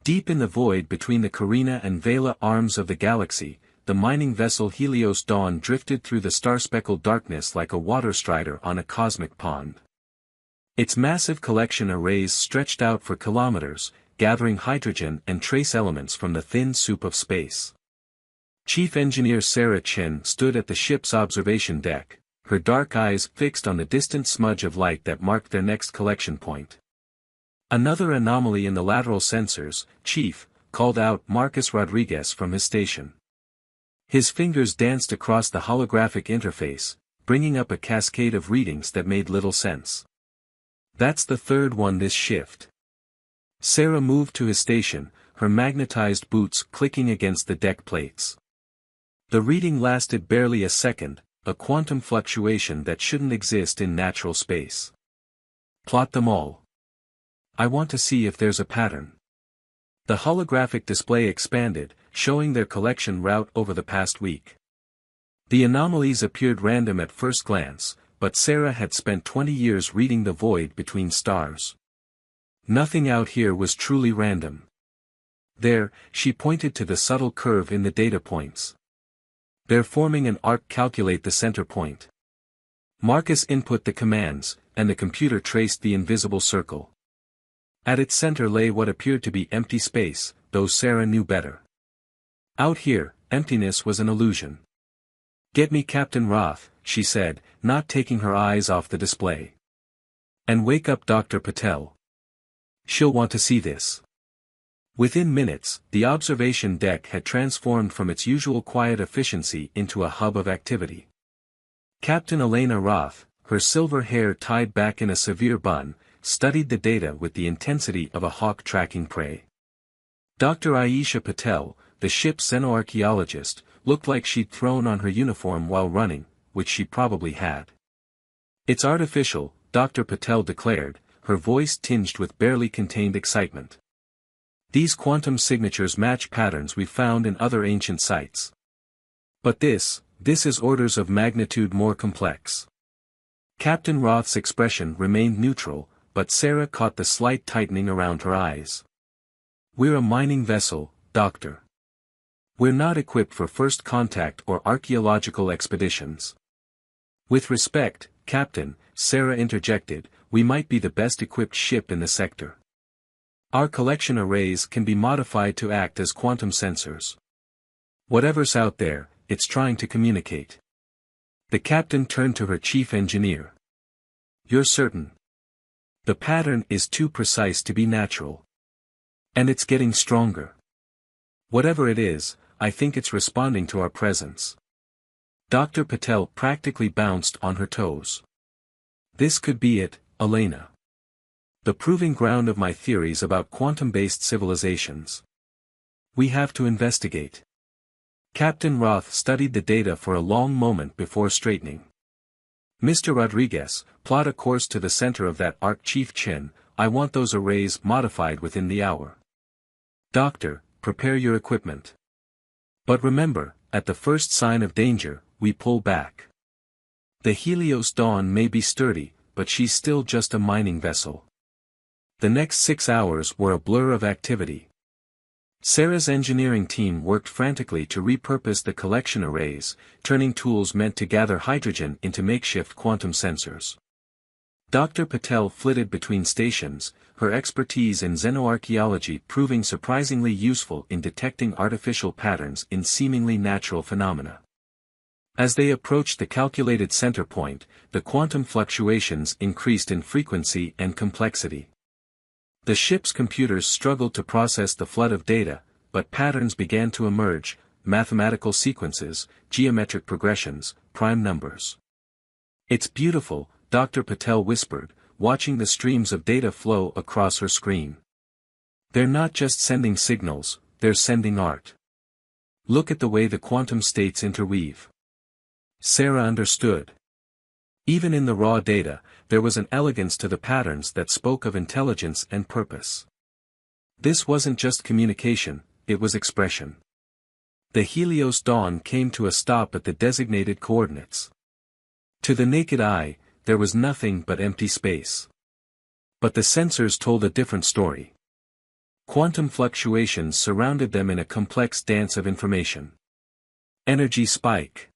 Deep in the void between the Carina and Vela arms of the galaxy, the mining vessel Helios Dawn drifted through the star-speckled darkness like a water strider on a cosmic pond. Its massive collection arrays stretched out for kilometers, gathering hydrogen and trace elements from the thin soup of space. Chief Engineer Sarah Chen stood at the ship's observation deck, her dark eyes fixed on the distant smudge of light that marked their next collection point. "Another anomaly in the lateral sensors, Chief," called out Marcus Rodriguez from his station. His fingers danced across the holographic interface, bringing up a cascade of readings that made little sense. "That's the third one this shift." Sarah moved to his station, her magnetized boots clicking against the deck plates. The reading lasted barely a second, a quantum fluctuation that shouldn't exist in natural space. "Plot them all. I want to see if there's a pattern." The holographic display expanded, showing their collection route over the past week. The anomalies appeared random at first glance, but Sarah had spent 20 years reading the void between stars. Nothing out here was truly random. There, she pointed to the subtle curve in the data points. "They're forming an arc. Calculate the center point." Marcus input the commands, and the computer traced the invisible circle. At its center lay what appeared to be empty space, though Sarah knew better. Out here, emptiness was an illusion. "Get me Captain Roth," she said, not taking her eyes off the display. "And wake up Dr. Patel. She'll want to see this." Within minutes, the observation deck had transformed from its usual quiet efficiency into a hub of activity. Captain Elena Roth, her silver hair tied back in a severe bun, studied the data with the intensity of a hawk tracking prey. Dr. Aisha Patel, the ship's xenoarchaeologist, looked like she'd thrown on her uniform while running, which she probably had. "It's artificial," Dr. Patel declared, her voice tinged with barely contained excitement. "These quantum signatures match patterns we found in other ancient sites. But this is orders of magnitude more complex." Captain Roth's expression remained neutral, but Sarah caught the slight tightening around her eyes. "We're a mining vessel, Doctor. We're not equipped for first contact or archaeological expeditions." "With respect, Captain," Sarah interjected, "we might be the best equipped ship in the sector. Our collection arrays can be modified to act as quantum sensors. Whatever's out there, it's trying to communicate." The captain turned to her chief engineer. "You're certain? The pattern is too precise to be natural. And it's getting stronger. Whatever it is, I think it's responding to our presence." Dr. Patel practically bounced on her toes. "This could be it, Elena. The proving ground of my theories about quantum-based civilizations. We have to investigate." Captain Roth studied the data for a long moment before straightening. "Mr. Rodriguez, plot a course to the center of that arc. Chief Chen, I want those arrays modified within the hour. Doctor, prepare your equipment. But remember, at the first sign of danger, we pull back. The Helios Dawn may be sturdy, but she's still just a mining vessel." The next 6 hours were a blur of activity. Sarah's engineering team worked frantically to repurpose the collection arrays, turning tools meant to gather hydrogen into makeshift quantum sensors. Dr. Patel flitted between stations, her expertise in xenoarchaeology proving surprisingly useful in detecting artificial patterns in seemingly natural phenomena. As they approached the calculated center point, the quantum fluctuations increased in frequency and complexity. The ship's computers struggled to process the flood of data, but patterns began to emerge: mathematical sequences, geometric progressions, prime numbers. "It's beautiful," Dr. Patel whispered, watching the streams of data flow across her screen. "They're not just sending signals, they're sending art. Look at the way the quantum states interweave." Sarah understood. Even in the raw data, there was an elegance to the patterns that spoke of intelligence and purpose. This wasn't just communication, it was expression. The Helios Dawn came to a stop at the designated coordinates. To the naked eye, there was nothing but empty space. But the sensors told a different story. Quantum fluctuations surrounded them in a complex dance of information. Energy spike.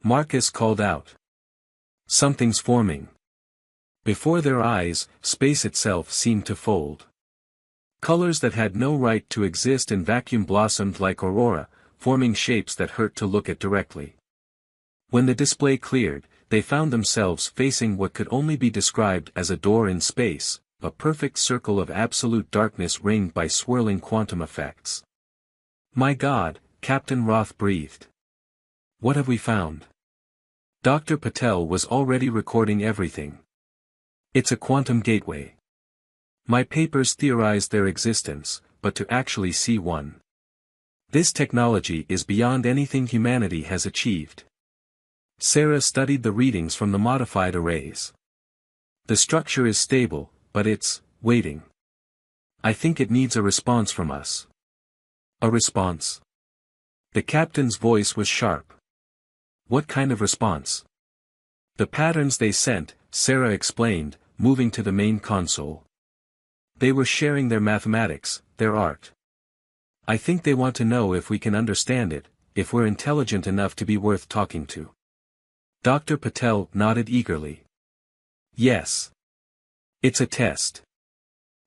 Marcus called out. Something's forming. Before their eyes, space itself seemed to fold. Colors that had no right to exist in vacuum blossomed like aurora, forming shapes that hurt to look at directly. When the display cleared, they found themselves facing what could only be described as a door in space, a perfect circle of absolute darkness ringed by swirling quantum effects. "My God," Captain Roth breathed. "What have we found?" Dr. Patel was already recording everything. "It's a quantum gateway. My papers theorized their existence, but to actually see one. This technology is beyond anything humanity has achieved." Sarah studied the readings from the modified arrays. "The structure is stable, but it's waiting. I think it needs a response from us." "A response?" The captain's voice was sharp. "What kind of response?" "The patterns they sent," Sarah explained, moving to the main console. "They were sharing their mathematics, their art. I think they want to know if we can understand it, if we're intelligent enough to be worth talking to." Dr. Patel nodded eagerly. "Yes. It's a test.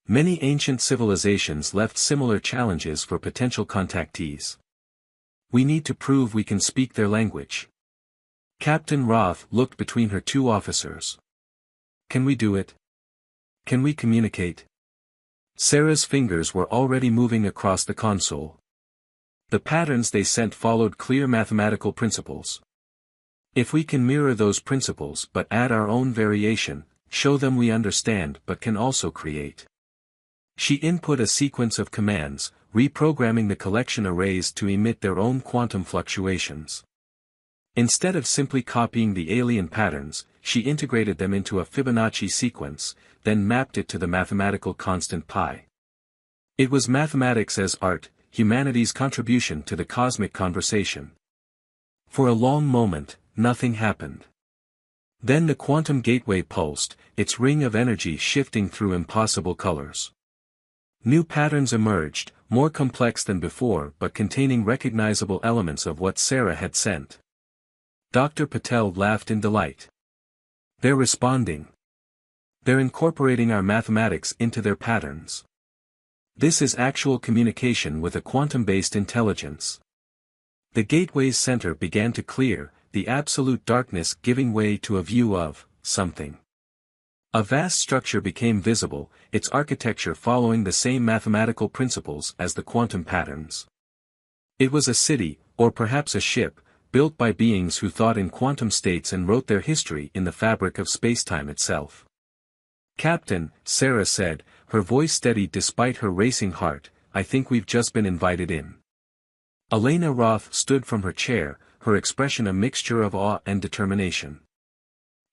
Many ancient civilizations left similar challenges for potential contactees. We need to prove we can speak their language." Captain Roth looked between her two officers. "Can we do it? Can we communicate?" Sarah's fingers were already moving across the console. The patterns they sent followed clear mathematical principles. "If we can mirror those principles but add our own variation, show them we understand but can also create." She input a sequence of commands, reprogramming the collection arrays to emit their own quantum fluctuations. Instead of simply copying the alien patterns, she integrated them into a Fibonacci sequence, then mapped it to the mathematical constant pi. It was mathematics as art, humanity's contribution to the cosmic conversation. For a long moment, nothing happened. Then the quantum gateway pulsed, its ring of energy shifting through impossible colors. New patterns emerged, more complex than before but containing recognizable elements of what Sarah had sent. Dr. Patel laughed in delight. "They're responding. They're incorporating our mathematics into their patterns. This is actual communication with a quantum-based intelligence." The gateway's center began to clear, the absolute darkness giving way to a view of something. A vast structure became visible, its architecture following the same mathematical principles as the quantum patterns. It was a city, or perhaps a ship, built by beings who thought in quantum states and wrote their history in the fabric of spacetime itself. "Captain," Sarah said, her voice steady despite her racing heart, "I think we've just been invited in." Elena Roth stood from her chair, her expression a mixture of awe and determination.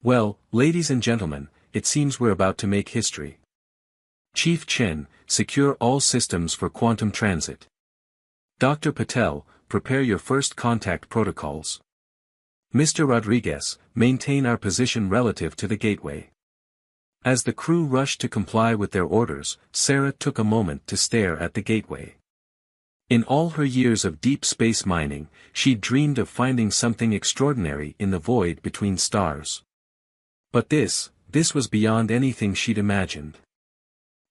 "Well, ladies and gentlemen, it seems we're about to make history. Chief Chen, secure all systems for quantum transit. Dr. Patel, prepare your first contact protocols. Mr. Rodriguez, maintain our position relative to the gateway." As the crew rushed to comply with their orders, Sarah took a moment to stare at the gateway. In all her years of deep space mining, she'd dreamed of finding something extraordinary in the void between stars. But this was beyond anything she'd imagined.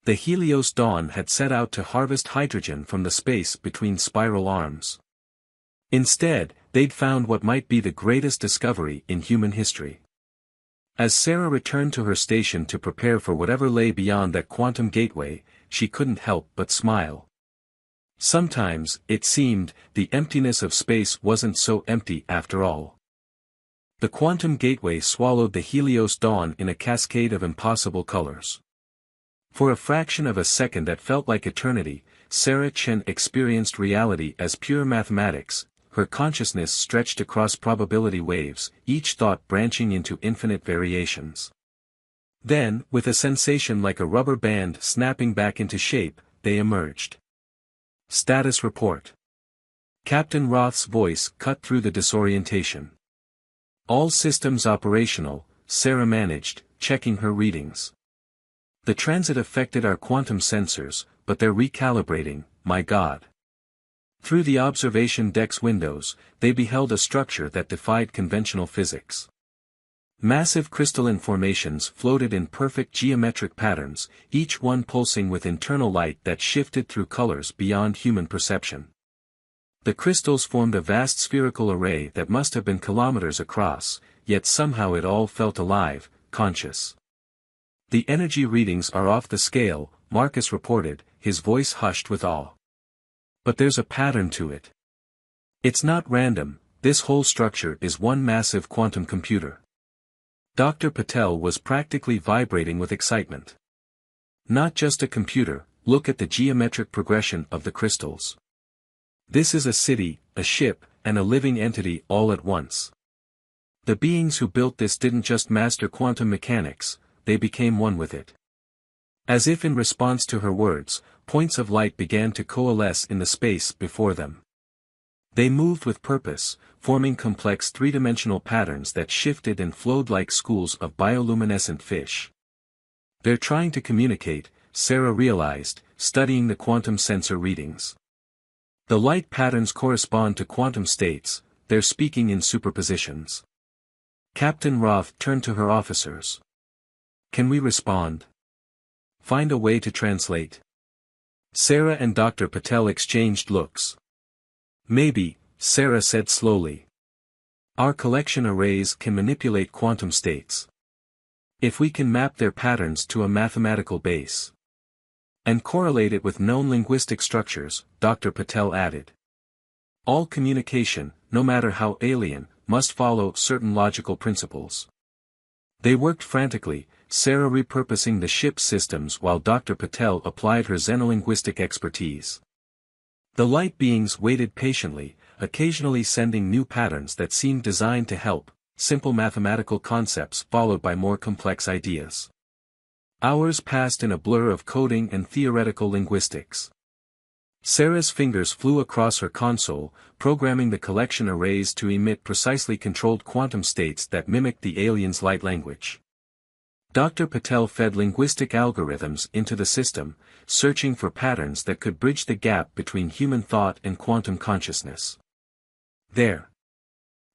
The Helios Dawn had set out to harvest hydrogen from the space between spiral arms. Instead, they'd found what might be the greatest discovery in human history. As Sarah returned to her station to prepare for whatever lay beyond that quantum gateway, she couldn't help but smile. Sometimes, it seemed, the emptiness of space wasn't so empty after all. The quantum gateway swallowed the Helios Dawn in a cascade of impossible colors. For a fraction of a second that felt like eternity, Sarah Chen experienced reality as pure mathematics, her consciousness stretched across probability waves, each thought branching into infinite variations. Then, with a sensation like a rubber band snapping back into shape, they emerged. "Status report." Captain Roth's voice cut through the disorientation. "All systems operational," Sarah managed, checking her readings. The transit affected our quantum sensors, but they're recalibrating, my God. Through the observation deck's windows, they beheld a structure that defied conventional physics. Massive crystalline formations floated in perfect geometric patterns, each one pulsing with internal light that shifted through colors beyond human perception. The crystals formed a vast spherical array that must have been kilometers across, yet somehow it all felt alive, conscious. The energy readings are off the scale, Marcus reported, his voice hushed with awe. But there's a pattern to it. It's not random, this whole structure is one massive quantum computer. Dr. Patel was practically vibrating with excitement. Not just a computer, look at the geometric progression of the crystals. This is a city, a ship, and a living entity all at once. The beings who built this didn't just master quantum mechanics, they became one with it. As if in response to her words, points of light began to coalesce in the space before them. They moved with purpose, forming complex three-dimensional patterns that shifted and flowed like schools of bioluminescent fish. They're trying to communicate, Sarah realized, studying the quantum sensor readings. The light patterns correspond to quantum states, they're speaking in superpositions. Captain Roth turned to her officers. Can we respond? Find a way to translate? Sarah and Dr. Patel exchanged looks. Maybe, Sarah said slowly. Our collection arrays can manipulate quantum states. If we can map their patterns to a mathematical base. And correlate it with known linguistic structures, Dr. Patel added. All communication, no matter how alien, must follow certain logical principles. They worked frantically, Sarah repurposing the ship's systems while Dr. Patel applied her xenolinguistic expertise. The light beings waited patiently, occasionally sending new patterns that seemed designed to help, simple mathematical concepts followed by more complex ideas. Hours passed in a blur of coding and theoretical linguistics. Sarah's fingers flew across her console, programming the collection arrays to emit precisely controlled quantum states that mimicked the aliens' light language. Dr. Patel fed linguistic algorithms into the system, searching for patterns that could bridge the gap between human thought and quantum consciousness. There!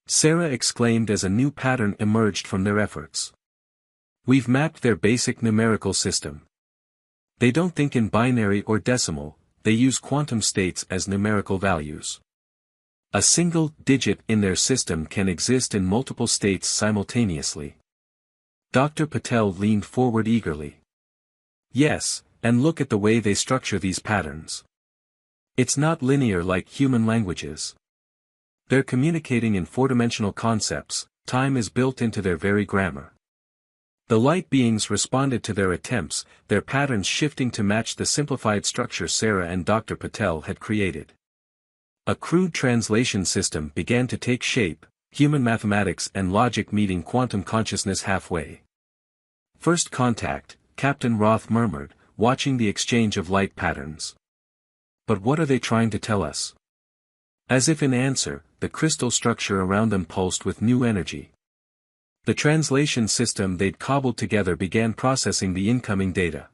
Sarah exclaimed as a new pattern emerged from their efforts. We've mapped their basic numerical system. They don't think in binary or decimal, they use quantum states as numerical values. A single digit in their system can exist in multiple states simultaneously. Dr. Patel leaned forward eagerly. Yes, and look at the way they structure these patterns. It's not linear like human languages. They're communicating in four-dimensional concepts, time is built into their very grammar. The light beings responded to their attempts, their patterns shifting to match the simplified structure Sarah and Dr. Patel had created. A crude translation system began to take shape, human mathematics and logic meeting quantum consciousness halfway. First contact, Captain Roth murmured, watching the exchange of light patterns. But what are they trying to tell us? As if in answer, the crystal structure around them pulsed with new energy. The translation system they'd cobbled together began processing the incoming data.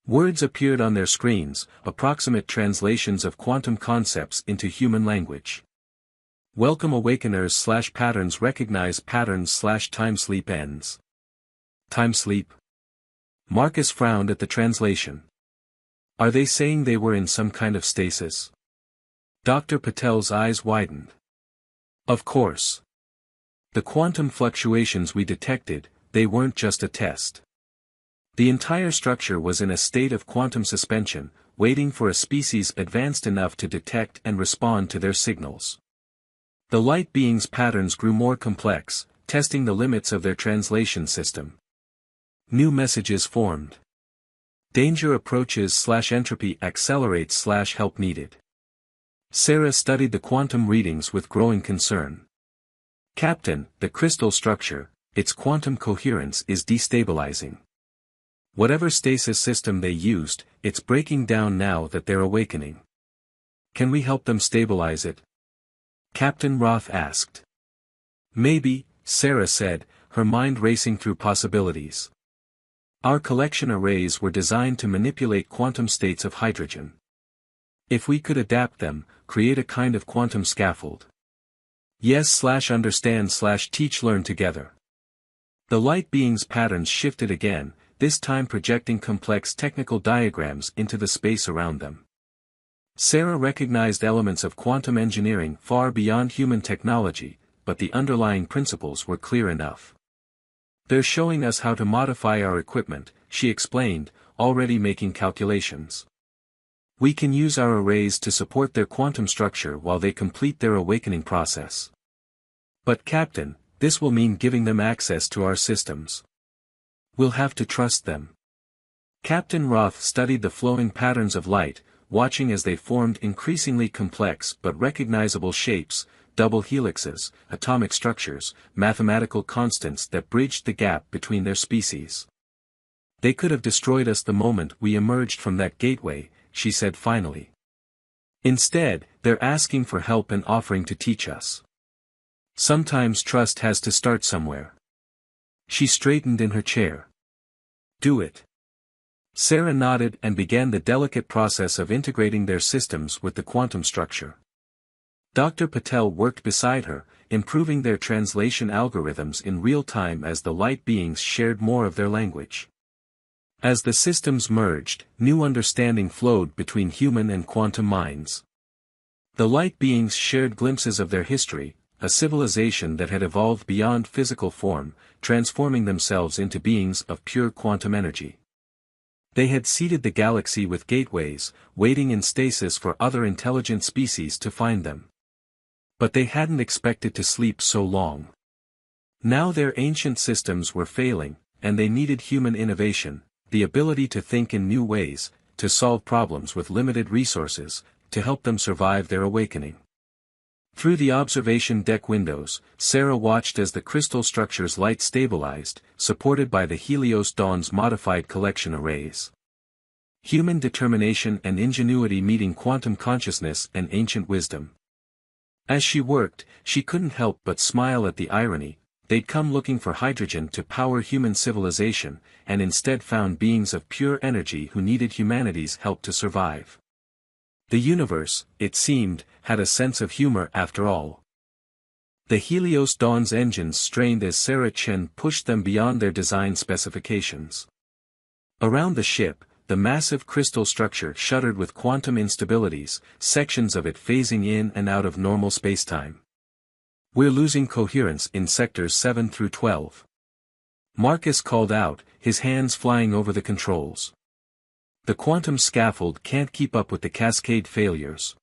Words appeared on their screens, approximate translations of quantum concepts into human language. Welcome awakeners / patterns recognize patterns / time sleep ends. Time sleep? Marcus frowned at the translation. Are they saying they were in some kind of stasis? Dr. Patel's eyes widened. Of course. The quantum fluctuations we detected, they weren't just a test. The entire structure was in a state of quantum suspension, waiting for a species advanced enough to detect and respond to their signals. The light beings' patterns grew more complex, testing the limits of their translation system. New messages formed. Danger approaches / entropy accelerates / help needed. Sarah studied the quantum readings with growing concern. Captain, the crystal structure, its quantum coherence is destabilizing. Whatever stasis system they used, it's breaking down now that they're awakening. Can we help them stabilize it? Captain Roth asked. Maybe, Sarah said, her mind racing through possibilities. Our collection arrays were designed to manipulate quantum states of hydrogen. If we could adapt them, create a kind of quantum scaffold. Yes/understand/teach-learn together. The light being's patterns shifted again, this time projecting complex technical diagrams into the space around them. Sarah recognized elements of quantum engineering far beyond human technology, but the underlying principles were clear enough. They're showing us how to modify our equipment, she explained, already making calculations. We can use our arrays to support their quantum structure while they complete their awakening process. But Captain, this will mean giving them access to our systems. We'll have to trust them. Captain Roth studied the flowing patterns of light, watching as they formed increasingly complex but recognizable shapes, double helixes, atomic structures, mathematical constants that bridged the gap between their species. They could have destroyed us the moment we emerged from that gateway, she said finally. Instead, they're asking for help and offering to teach us. Sometimes trust has to start somewhere. She straightened in her chair. Do it. Sarah nodded and began the delicate process of integrating their systems with the quantum structure. Dr. Patel worked beside her, improving their translation algorithms in real time as the light beings shared more of their language. As the systems merged, new understanding flowed between human and quantum minds. The light beings shared glimpses of their history, a civilization that had evolved beyond physical form, transforming themselves into beings of pure quantum energy. They had seeded the galaxy with gateways, waiting in stasis for other intelligent species to find them. But they hadn't expected to sleep so long. Now their ancient systems were failing, and they needed human innovation, the ability to think in new ways, to solve problems with limited resources, to help them survive their awakening. Through the observation deck windows, Sarah watched as the crystal structure's light stabilized, supported by the Helios Dawn's modified collection arrays. Human determination and ingenuity meeting quantum consciousness and ancient wisdom. As she worked, she couldn't help but smile at the irony. They'd come looking for hydrogen to power human civilization, and instead found beings of pure energy who needed humanity's help to survive. The universe, it seemed, had a sense of humor after all. The Helios Dawn's engines strained as Sarah Chen pushed them beyond their design specifications. Around the ship, the massive crystal structure shuddered with quantum instabilities, sections of it phasing in and out of normal spacetime. We're losing coherence in sectors 7 through 12. Marcus called out, his hands flying over the controls. The quantum scaffold can't keep up with the cascade failures.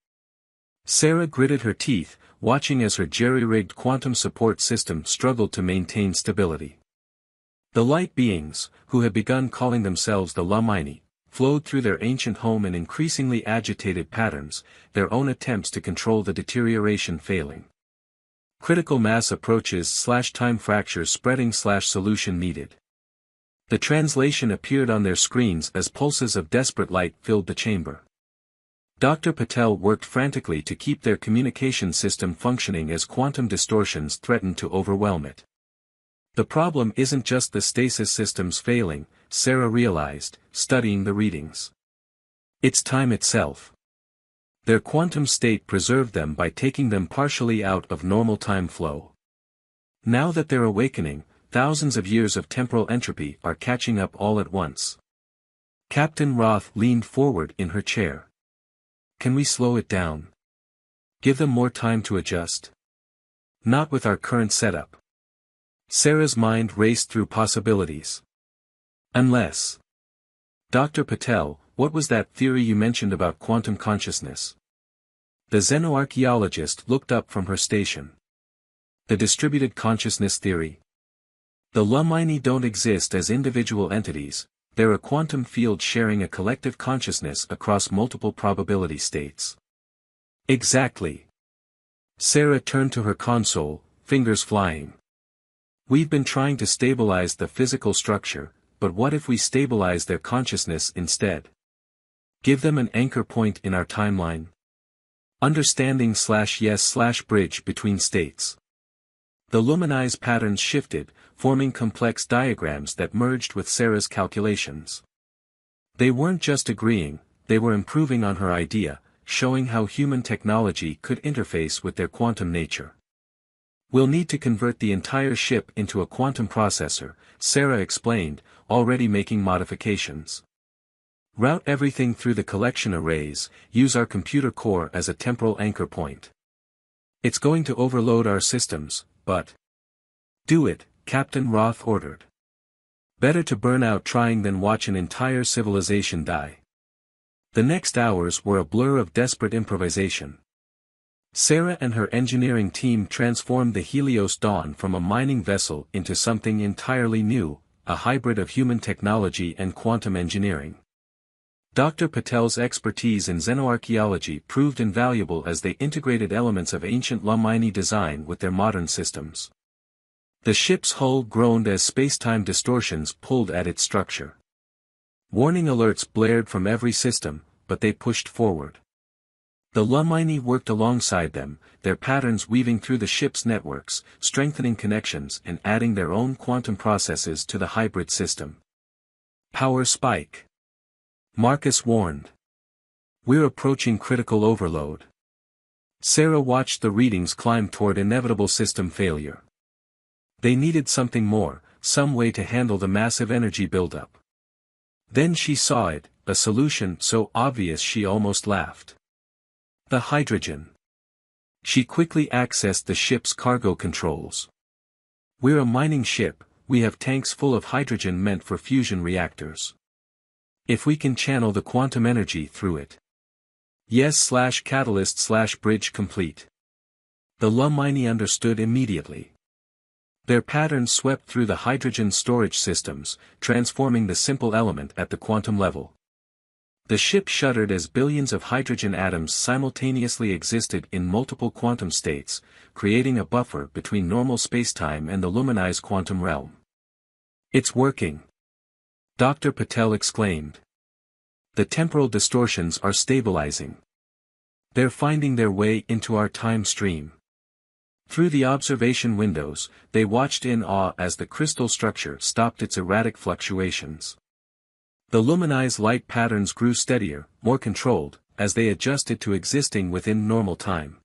Sarah gritted her teeth, watching as her jerry-rigged quantum support system struggled to maintain stability. The light beings, who had begun calling themselves the Lumini, flowed through their ancient home in increasingly agitated patterns, their own attempts to control the deterioration failing. Critical mass approaches/time fractures spreading/solution needed. The translation appeared on their screens as pulses of desperate light filled the chamber. Dr. Patel worked frantically to keep their communication system functioning as quantum distortions threatened to overwhelm it. The problem isn't just the stasis systems failing, Sarah realized, studying the readings. It's time itself. Their quantum state preserved them by taking them partially out of normal time flow. Now that they're awakening, thousands of years of temporal entropy are catching up all at once. Captain Roth leaned forward in her chair. Can we slow it down? Give them more time to adjust? Not with our current setup. Sarah's mind raced through possibilities. Unless. Dr. Patel, what was that theory you mentioned about quantum consciousness? The xenoarchaeologist looked up from her station. The distributed consciousness theory. The Lumini don't exist as individual entities, they're a quantum field sharing a collective consciousness across multiple probability states. Exactly. Sarah turned to her console, fingers flying. We've been trying to stabilize the physical structure, but what if we stabilize their consciousness instead? Give them an anchor point in our timeline. Understanding/yes/bridge between states. The Lumini's patterns shifted, forming complex diagrams that merged with Sarah's calculations. They weren't just agreeing, they were improving on her idea, showing how human technology could interface with their quantum nature. "We'll need to convert the entire ship into a quantum processor," Sarah explained, already making modifications. "Route everything through the collection arrays, use our computer core as a temporal anchor point. It's going to overload our systems, but..." "Do it," Captain Roth ordered. "Better to burn out trying than watch an entire civilization die." The next hours were a blur of desperate improvisation. Sarah and her engineering team transformed the Helios Dawn from a mining vessel into something entirely new, a hybrid of human technology and quantum engineering. Dr. Patel's expertise in xenoarchaeology proved invaluable as they integrated elements of ancient Lumini design with their modern systems. The ship's hull groaned as space-time distortions pulled at its structure. Warning alerts blared from every system, but they pushed forward. The Lumini worked alongside them, their patterns weaving through the ship's networks, strengthening connections and adding their own quantum processes to the hybrid system. "Power spike," Marcus warned. "We're approaching critical overload." Sarah watched the readings climb toward inevitable system failure. They needed something more, some way to handle the massive energy buildup. Then she saw it, a solution so obvious she almost laughed. The hydrogen. She quickly accessed the ship's cargo controls. "We're a mining ship, we have tanks full of hydrogen meant for fusion reactors. If we can channel the quantum energy through it." "Yes/catalyst/bridge complete." The Lumini understood immediately. Their patterns swept through the hydrogen storage systems, transforming the simple element at the quantum level. The ship shuddered as billions of hydrogen atoms simultaneously existed in multiple quantum states, creating a buffer between normal spacetime and the luminized quantum realm. "It's working!" Dr. Patel exclaimed. "The temporal distortions are stabilizing. They're finding their way into our time stream." Through the observation windows, they watched in awe as the crystal structure stopped its erratic fluctuations. The luminized light patterns grew steadier, more controlled, as they adjusted to existing within normal time.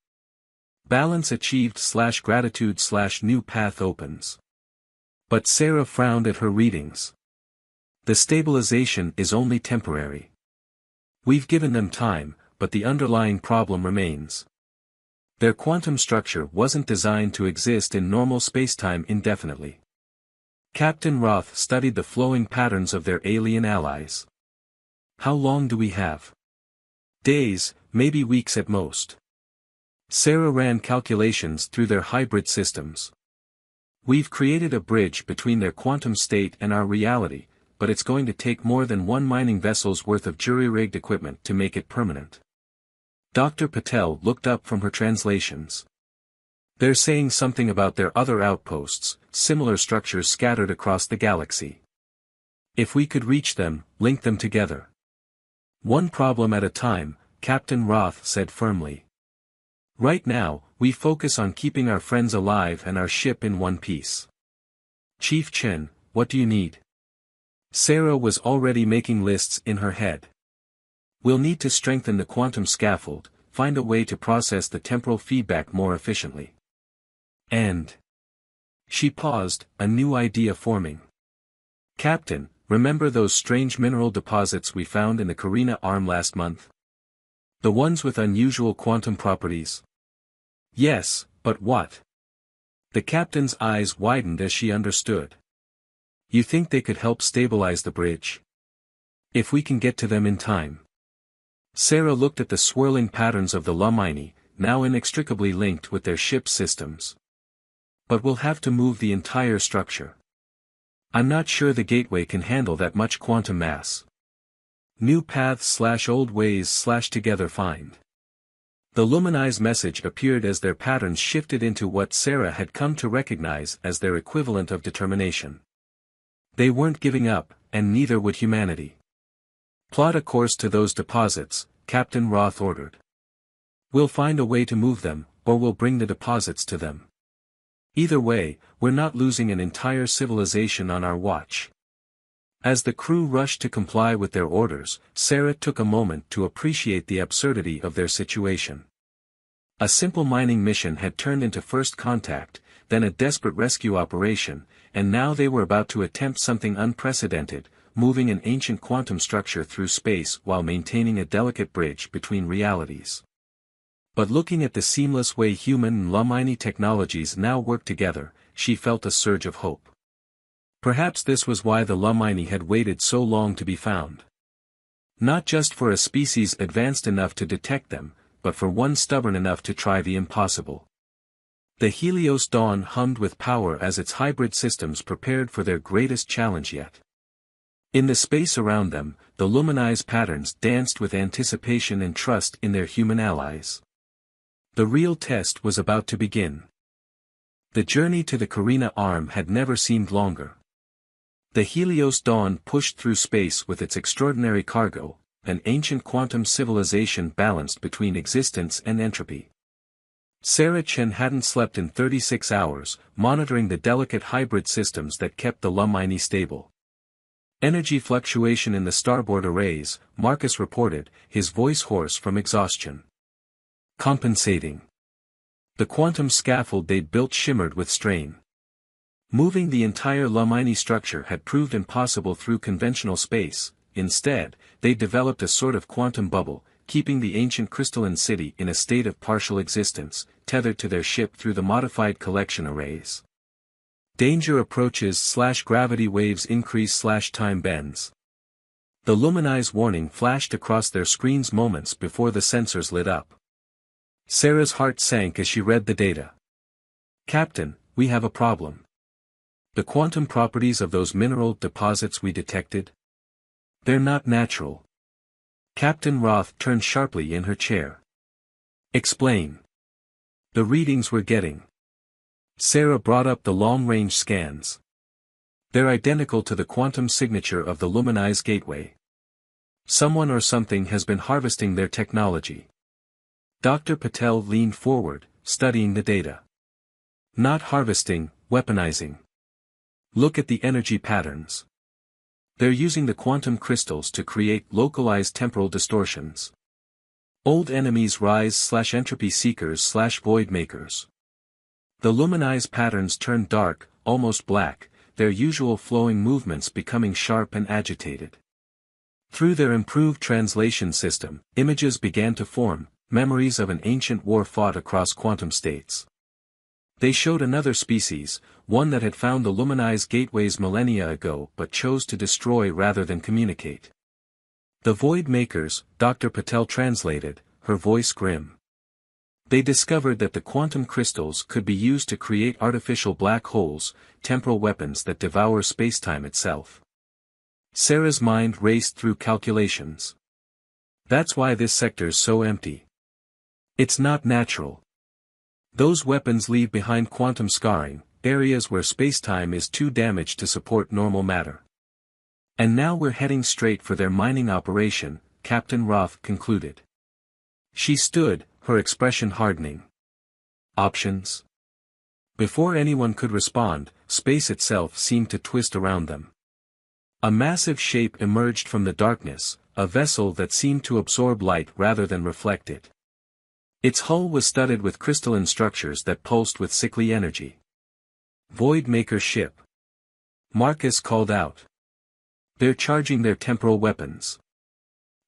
"Balance achieved/gratitude/new path opens." But Sarah frowned at her readings. "The stabilization is only temporary. We've given them time, but the underlying problem remains. Their quantum structure wasn't designed to exist in normal spacetime indefinitely." Captain Roth studied the flowing patterns of their alien allies. "How long do we have?" "Days, maybe weeks at most." Sarah ran calculations through their hybrid systems. "We've created a bridge between their quantum state and our reality, but it's going to take more than one mining vessel's worth of jury-rigged equipment to make it permanent." Dr. Patel looked up from her translations. "They're saying something about their other outposts, similar structures scattered across the galaxy. If we could reach them, link them together." "One problem at a time," Captain Roth said firmly. "Right now, we focus on keeping our friends alive and our ship in one piece." "Chief Chen, what do you need?" Sarah was already making lists in her head. "We'll need to strengthen the quantum scaffold, find a way to process the temporal feedback more efficiently. And..." She paused, a new idea forming. "Captain, remember those strange mineral deposits we found in the Carina Arm last month? The ones with unusual quantum properties?" "Yes, but what?" The captain's eyes widened as she understood. "You think they could help stabilize the bridge? If we can get to them in time." Sarah looked at the swirling patterns of the Lumini, now inextricably linked with their ship's systems. "But we'll have to move the entire structure. I'm not sure the gateway can handle that much quantum mass. New paths/old ways/together find." The luminized message appeared as their patterns shifted into what Sarah had come to recognize as their equivalent of determination. They weren't giving up, and neither would humanity. "Plot a course to those deposits," Captain Roth ordered. "We'll find a way to move them, or we'll bring the deposits to them." Either way, we're not losing an entire civilization on our watch. As the crew rushed to comply with their orders, Sarah took a moment to appreciate the absurdity of their situation. A simple mining mission had turned into first contact, then a desperate rescue operation, and now they were about to attempt something unprecedented, moving an ancient quantum structure through space while maintaining a delicate bridge between realities. But looking at the seamless way human and Lumini technologies now work together, she felt a surge of hope. Perhaps this was why the Lumini had waited so long to be found. Not just for a species advanced enough to detect them, but for one stubborn enough to try the impossible. The Helios Dawn hummed with power as its hybrid systems prepared for their greatest challenge yet. In the space around them, the Lumini's patterns danced with anticipation and trust in their human allies. The real test was about to begin. The journey to the Carina arm had never seemed longer. The Helios Dawn pushed through space with its extraordinary cargo, an ancient quantum civilization balanced between existence and entropy. Sarah Chen hadn't slept in 36 hours, monitoring the delicate hybrid systems that kept the Lumini stable. Energy fluctuation in the starboard arrays, Marcus reported, his voice hoarse from exhaustion. Compensating. The quantum scaffold they'd built shimmered with strain. Moving the entire Lumini structure had proved impossible through conventional space. Instead, they developed a sort of quantum bubble, keeping the ancient crystalline city in a state of partial existence, tethered to their ship through the modified collection arrays. Danger approaches / gravity waves increase / time bends. The Lumini's warning flashed across their screens moments before the sensors lit up. Sarah's heart sank as she read the data. Captain, we have a problem. The quantum properties of those mineral deposits we detected? They're not natural. Captain Roth turned sharply in her chair. Explain. The readings we're getting. Sarah brought up the long-range scans. They're identical to the quantum signature of the Lumini's gateway. Someone or something has been harvesting their technology. Dr. Patel leaned forward, studying the data. Not harvesting, weaponizing. Look at the energy patterns. They're using the quantum crystals to create localized temporal distortions. Old enemies rise / entropy seekers / void makers. The Lumini's patterns turn dark, almost black, their usual flowing movements becoming sharp and agitated. Through their improved translation system, images began to form, memories of an ancient war fought across quantum states. They showed another species, one that had found the Lumini's gateways millennia ago but chose to destroy rather than communicate. The Void Makers, Dr. Patel translated, her voice grim. They discovered that the quantum crystals could be used to create artificial black holes, temporal weapons that devour spacetime itself. Sarah's mind raced through calculations. That's why this sector's so empty. It's not natural. Those weapons leave behind quantum scarring, areas where spacetime is too damaged to support normal matter. And now we're heading straight for their mining operation, Captain Roth concluded. She stood, her expression hardening. Options? Before anyone could respond, space itself seemed to twist around them. A massive shape emerged from the darkness, a vessel that seemed to absorb light rather than reflect it. Its hull was studded with crystalline structures that pulsed with sickly energy. Void Maker ship. Marcus called out. They're charging their temporal weapons.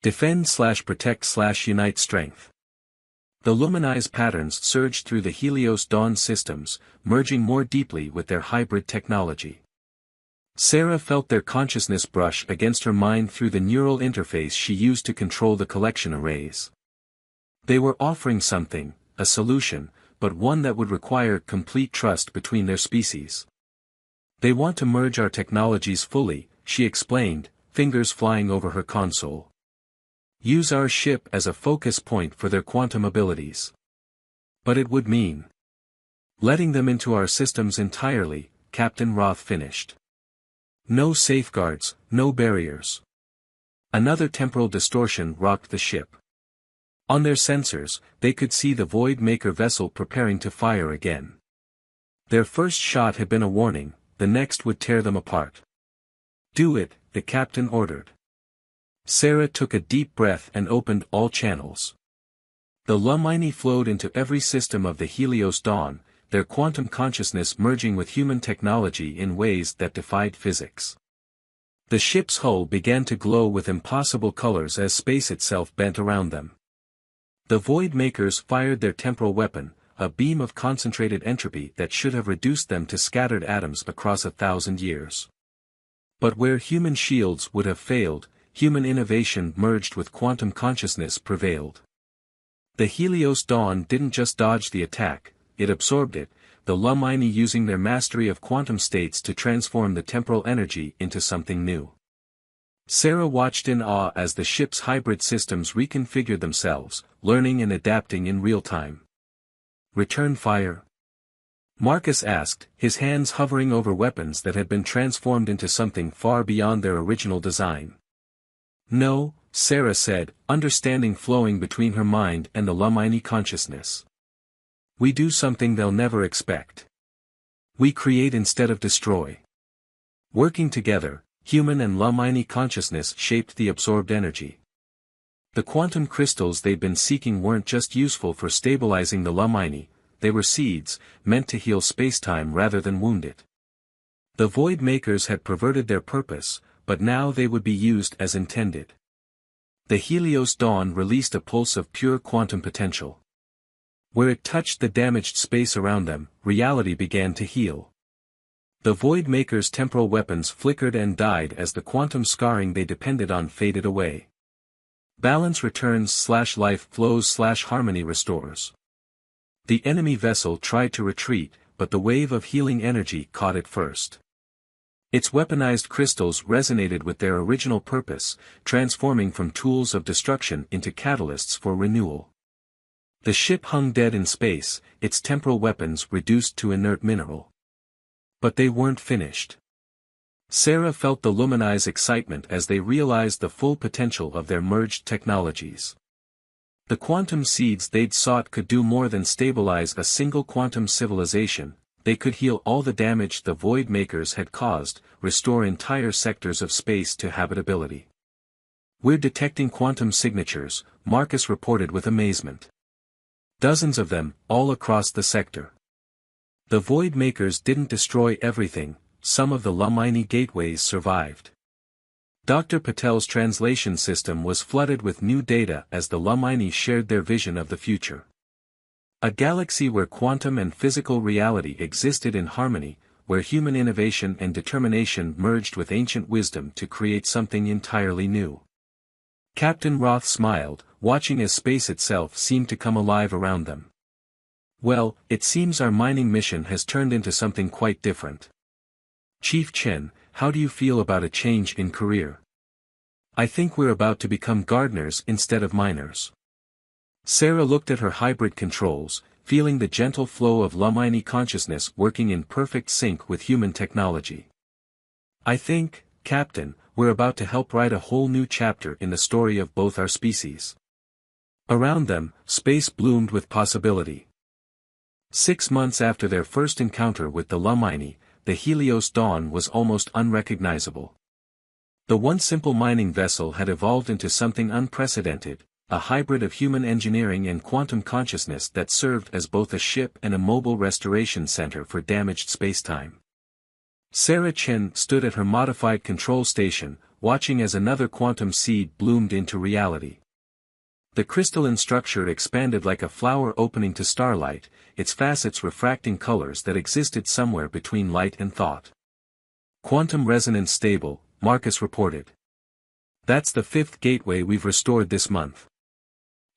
Defend / protect / unite strength. The Lumini's patterns surged through the Helios Dawn systems, merging more deeply with their hybrid technology. Sarah felt their consciousness brush against her mind through the neural interface she used to control the collection arrays. They were offering something, a solution, but one that would require complete trust between their species. They want to merge our technologies fully, she explained, fingers flying over her console. Use our ship as a focus point for their quantum abilities. But it would mean letting them into our systems entirely, Captain Roth finished. No safeguards, no barriers. Another temporal distortion rocked the ship. On their sensors, they could see the Void Maker vessel preparing to fire again. Their first shot had been a warning, the next would tear them apart. "Do it," the captain ordered. Sarah took a deep breath and opened all channels. The Lumini flowed into every system of the Helios Dawn, their quantum consciousness merging with human technology in ways that defied physics. The ship's hull began to glow with impossible colors as space itself bent around them. The Void Makers fired their temporal weapon, a beam of concentrated entropy that should have reduced them to scattered atoms across 1,000 years. But where human shields would have failed, human innovation merged with quantum consciousness prevailed. The Helios Dawn didn't just dodge the attack, it absorbed it, the Lumini using their mastery of quantum states to transform the temporal energy into something new. Sarah watched in awe as the ship's hybrid systems reconfigured themselves, learning and adapting in real time. "Return fire?" Marcus asked, his hands hovering over weapons that had been transformed into something far beyond their original design. "No," Sarah said, understanding flowing between her mind and the Lumini consciousness. "We do something they'll never expect. We create instead of destroy." Working together, human and Lumini consciousness shaped the absorbed energy. The quantum crystals they'd been seeking weren't just useful for stabilizing the Lumini, they were seeds, meant to heal spacetime rather than wound it. The Void Makers had perverted their purpose, but now they would be used as intended. The Helios Dawn released a pulse of pure quantum potential. Where it touched the damaged space around them, reality began to heal. The Void Makers' temporal weapons flickered and died as the quantum scarring they depended on faded away. Balance returns / life flows / harmony restores. The enemy vessel tried to retreat, but the wave of healing energy caught it first. Its weaponized crystals resonated with their original purpose, transforming from tools of destruction into catalysts for renewal. The ship hung dead in space, its temporal weapons reduced to inert mineral. But they weren't finished. Sarah felt the Lumini's excitement as they realized the full potential of their merged technologies. The quantum seeds they'd sought could do more than stabilize a single quantum civilization, they could heal all the damage the Void Makers had caused, restore entire sectors of space to habitability. "We're detecting quantum signatures," Marcus reported with amazement. "Dozens of them, all across the sector." The Void Makers didn't destroy everything, some of the Lumini gateways survived. Dr. Patel's translation system was flooded with new data as the Lumini shared their vision of the future. A galaxy where quantum and physical reality existed in harmony, where human innovation and determination merged with ancient wisdom to create something entirely new. Captain Roth smiled, watching as space itself seemed to come alive around them. "Well, it seems our mining mission has turned into something quite different. Chief Chen, how do you feel about a change in career?" "I think we're about to become gardeners instead of miners." Sarah looked at her hybrid controls, feeling the gentle flow of Lumini consciousness working in perfect sync with human technology. "I think, Captain, we're about to help write a whole new chapter in the story of both our species." Around them, space bloomed with possibility. 6 months after their first encounter with the Lumini, the Helios Dawn was almost unrecognizable. The once simple mining vessel had evolved into something unprecedented, a hybrid of human engineering and quantum consciousness that served as both a ship and a mobile restoration center for damaged spacetime. Sarah Chen stood at her modified control station, watching as another quantum seed bloomed into reality. The crystalline structure expanded like a flower opening to starlight, its facets refracting colors that existed somewhere between light and thought. "Quantum resonance stable," Marcus reported. "That's the 5th gateway we've restored this month."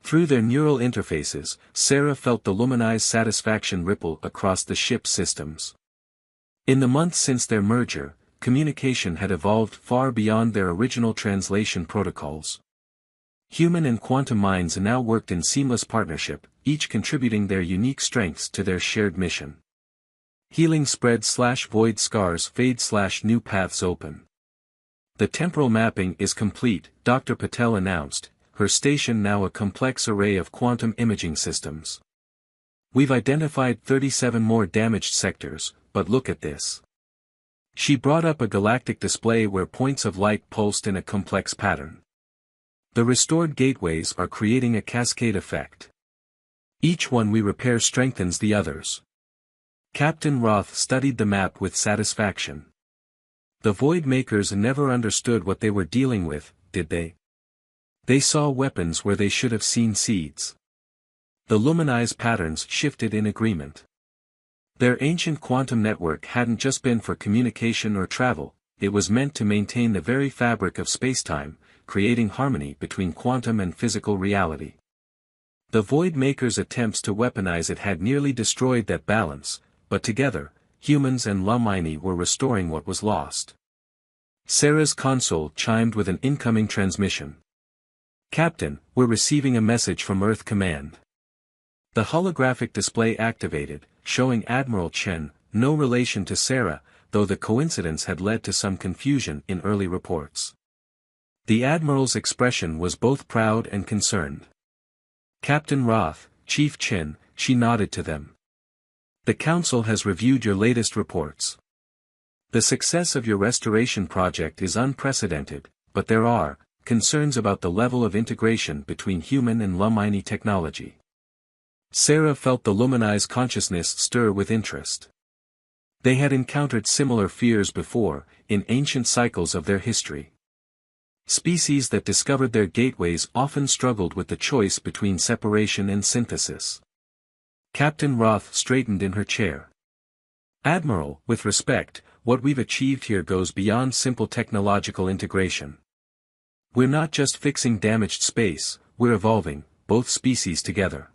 Through their neural interfaces, Sarah felt the Lumini's satisfaction ripple across the ship's systems. In the months since their merger, communication had evolved far beyond their original translation protocols. Human and quantum minds now worked in seamless partnership, each contributing their unique strengths to their shared mission. Healing spread / void scars fade / new paths open. "The temporal mapping is complete," Dr. Patel announced, her station now a complex array of quantum imaging systems. We've identified 37 more damaged sectors, but look at this. She brought up a galactic display where points of light pulsed in a complex pattern. The restored gateways are creating a cascade effect. Each one we repair strengthens the others. Captain Roth studied the map with satisfaction. The Void Makers never understood what they were dealing with, did they? They saw weapons where they should have seen seeds. The Lumini's patterns shifted in agreement. Their ancient quantum network hadn't just been for communication or travel, it was meant to maintain the very fabric of spacetime, creating harmony between quantum and physical reality. The Void Makers' attempts to weaponize it had nearly destroyed that balance, but together, humans and Lumini were restoring what was lost. Sarah's console chimed with an incoming transmission. "Captain, we're receiving a message from Earth Command." The holographic display activated, showing Admiral Chen, no relation to Sarah, though the coincidence had led to some confusion in early reports. The Admiral's expression was both proud and concerned. "Captain Roth, Chief Chen," she nodded to them. "The Council has reviewed your latest reports. The success of your restoration project is unprecedented, but there are concerns about the level of integration between human and Lumini technology." Sarah felt the Lumini's consciousness stir with interest. They had encountered similar fears before, in ancient cycles of their history. Species that discovered their gateways often struggled with the choice between separation and synthesis. Captain Roth straightened in her chair. "Admiral, with respect, what we've achieved here goes beyond simple technological integration. We're not just fixing damaged space, we're evolving, both species together.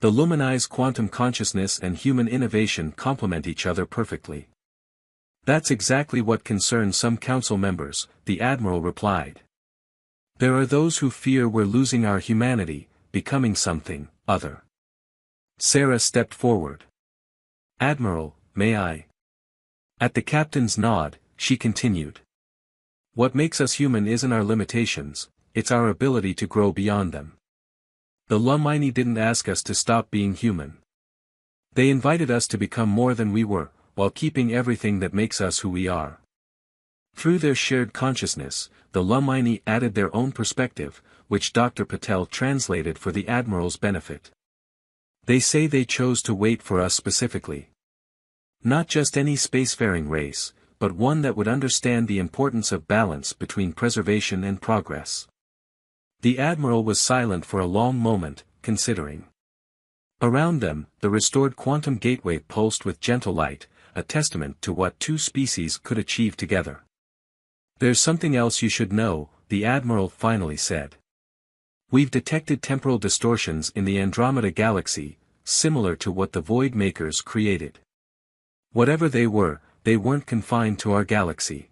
The Lumini's quantum consciousness and human innovation complement each other perfectly." "That's exactly what concerns some council members," the Admiral replied. "There are those who fear we're losing our humanity, becoming something other." Sarah stepped forward. "Admiral, may I?" At the captain's nod, she continued. "What makes us human isn't our limitations, it's our ability to grow beyond them. The Lumini didn't ask us to stop being human. They invited us to become more than we were, while keeping everything that makes us who we are." Through their shared consciousness, the Lumini added their own perspective, which Dr. Patel translated for the Admiral's benefit. "They say they chose to wait for us specifically. Not just any spacefaring race, but one that would understand the importance of balance between preservation and progress." The Admiral was silent for a long moment, considering. Around them, the restored quantum gateway pulsed with gentle light, a testament to what two species could achieve together. "There's something else you should know," the Admiral finally said. "We've detected temporal distortions in the Andromeda Galaxy, similar to what the Void Makers created. Whatever they weren't confined to our galaxy."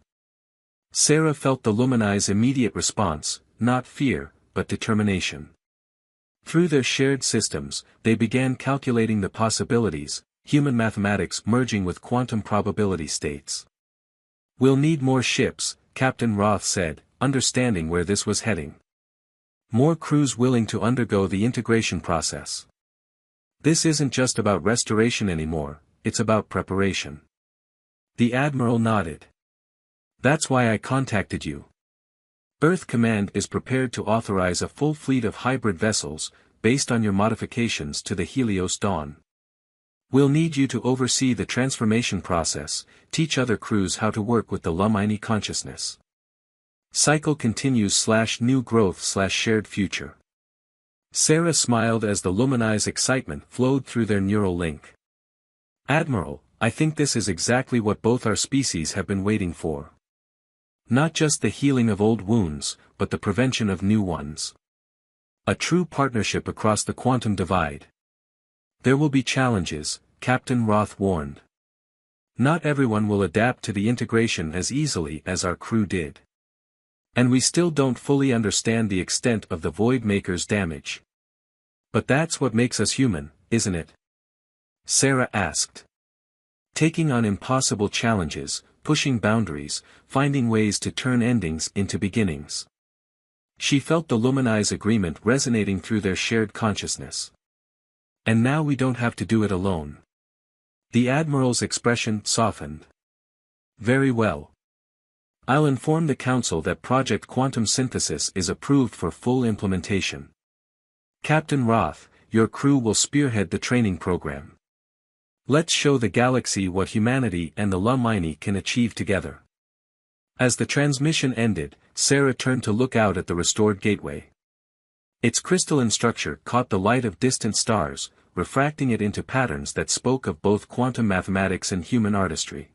Sarah felt the Lumini's immediate response, not fear, but determination. Through their shared systems, they began calculating the possibilities, human mathematics merging with quantum probability states. "We'll need more ships," Captain Roth said, understanding where this was heading. "More crews willing to undergo the integration process. This isn't just about restoration anymore, it's about preparation." The Admiral nodded. "That's why I contacted you. Earth Command is prepared to authorize a full fleet of hybrid vessels, based on your modifications to the Helios Dawn. We'll need you to oversee the transformation process, teach other crews how to work with the Lumini consciousness. Cycle continues /new growth /shared future." Sarah smiled as the Lumini's excitement flowed through their neural link. "Admiral, I think this is exactly what both our species have been waiting for. Not just the healing of old wounds, but the prevention of new ones. A true partnership across the quantum divide." "There will be challenges," Captain Roth warned. "Not everyone will adapt to the integration as easily as our crew did. And we still don't fully understand the extent of the Void Maker's damage. But that's what makes us human, isn't it?" Sarah asked. "Taking on impossible challenges, pushing boundaries, finding ways to turn endings into beginnings." She felt the Lumini's agreement resonating through their shared consciousness. And now we don't have to do it alone. The Admiral's expression softened. Very well. I'll inform the Council that Project Quantum Synthesis is approved for full implementation. Captain Roth, your crew will spearhead the training program. Let's show the galaxy what humanity and the Lumini can achieve together. As the transmission ended, Sarah turned to look out at the restored gateway. Its crystalline structure caught the light of distant stars, refracting it into patterns that spoke of both quantum mathematics and human artistry.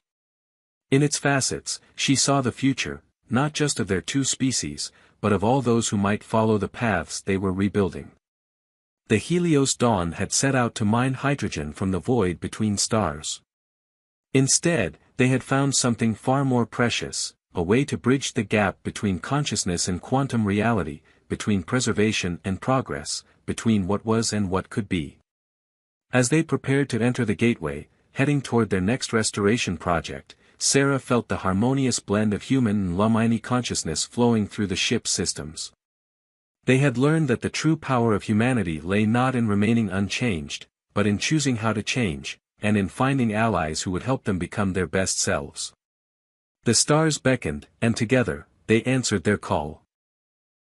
In its facets, she saw the future, not just of their two species, but of all those who might follow the paths they were rebuilding. The Helios Dawn had set out to mine hydrogen from the void between stars. Instead, they had found something far more precious, a way to bridge the gap between consciousness and quantum reality, between preservation and progress, between what was and what could be. As they prepared to enter the gateway, heading toward their next restoration project, Sarah felt the harmonious blend of human and Lumini consciousness flowing through the ship's systems. They had learned that the true power of humanity lay not in remaining unchanged, but in choosing how to change, and in finding allies who would help them become their best selves. The stars beckoned, and together, they answered their call.